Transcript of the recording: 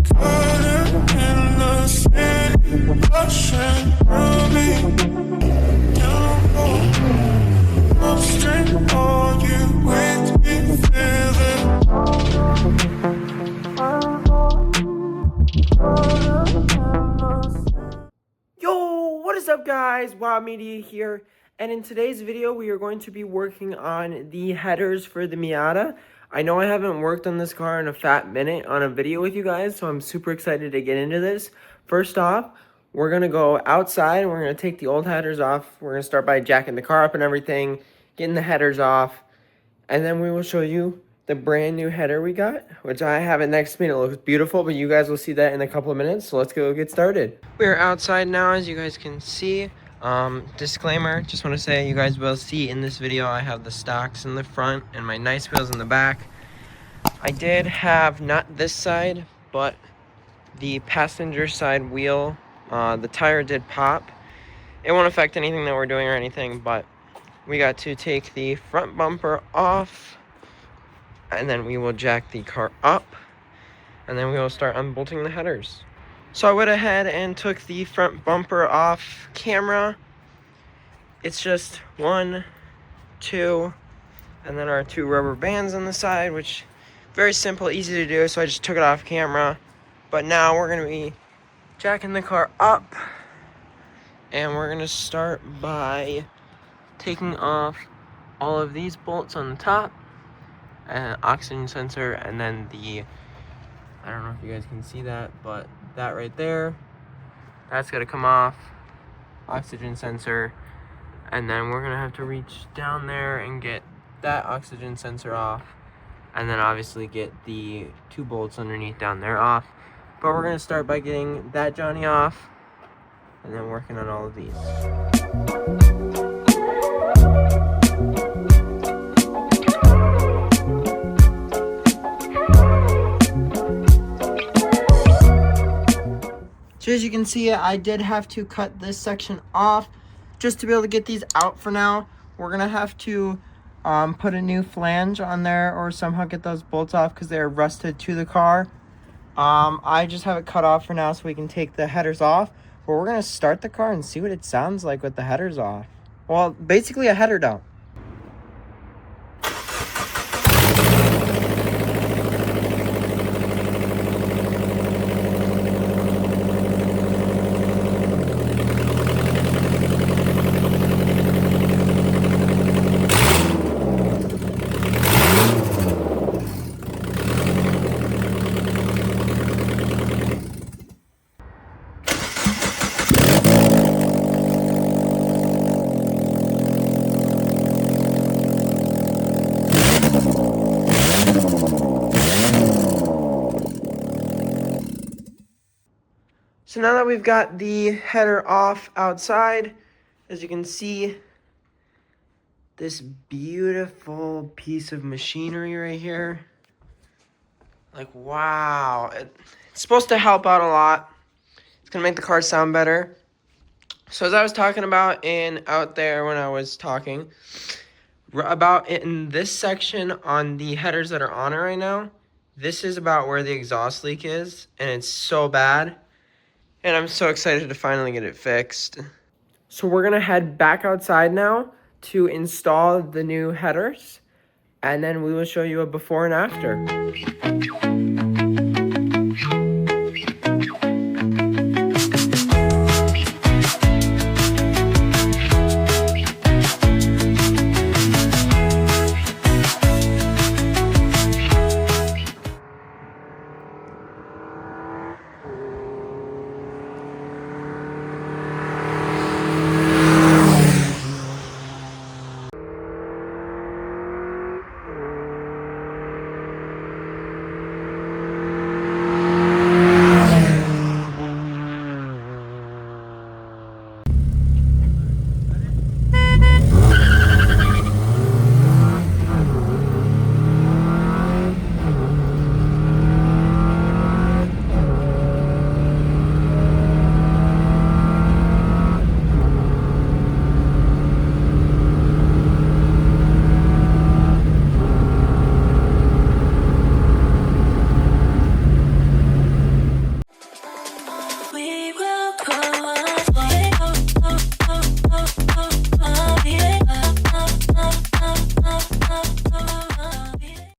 Yo, what is up guys? Wow Media here, and in today's video we are going to be working on the headers for the Miata. I know I haven't worked on this car in a fat minute on a video with you guys, so I'm super excited to get into this. First off, we're going to go outside and we're going to take the old headers off. We're going to start by jacking the car up and everything, getting the headers off, and then we will show you the brand new header we got, which I have it next to me. It looks beautiful, but you guys will see that in a couple of minutes, so let's go get started. We're outside now, as you guys can see. Disclaimer, just want to say you guys will see in this video I have the stocks in the front and my nice wheels in the back. I did have, not this side, but the passenger side wheel, the tire did pop. It won't affect anything that we're doing or anything, but we got to take the front bumper off, and then we will jack the car up, and then we will start unbolting the headers. So I went ahead and took the front bumper off camera. It's just 1, 2, and then our 2 rubber bands on the side, which very simple, easy to do, so I just took it off camera. But now we're gonna be jacking the car up, and we're gonna start by taking off all of these bolts on the top, and oxygen sensor, and then I don't know if you guys can see that, but that right there, that's gonna come off, oxygen sensor, and then we're gonna have to reach down there and get that oxygen sensor off, and then obviously get the 2 bolts underneath down there off. But we're gonna start by getting that Johnny off, and then working on all of these. So as you can see, I did have to cut this section off just to be able to get these out for now. We're gonna have to put a new flange on there or somehow get those bolts off because they're rusted to the car. I just have it cut off for now so we can take the headers off. But we're gonna start the car and see what it sounds like with the headers off. Well, basically a header dump. So now that we've got the header off outside, as you can see, this beautiful piece of machinery right here. Like, wow. It's supposed to help out a lot. It's going to make the car sound better. So as I was talking about out there when I was talking about in this section on the headers that are on it right now, this is about where the exhaust leak is, and it's so bad. And I'm so excited to finally get it fixed. So we're gonna head back outside now to install the new headers, and then we will show you a before and after.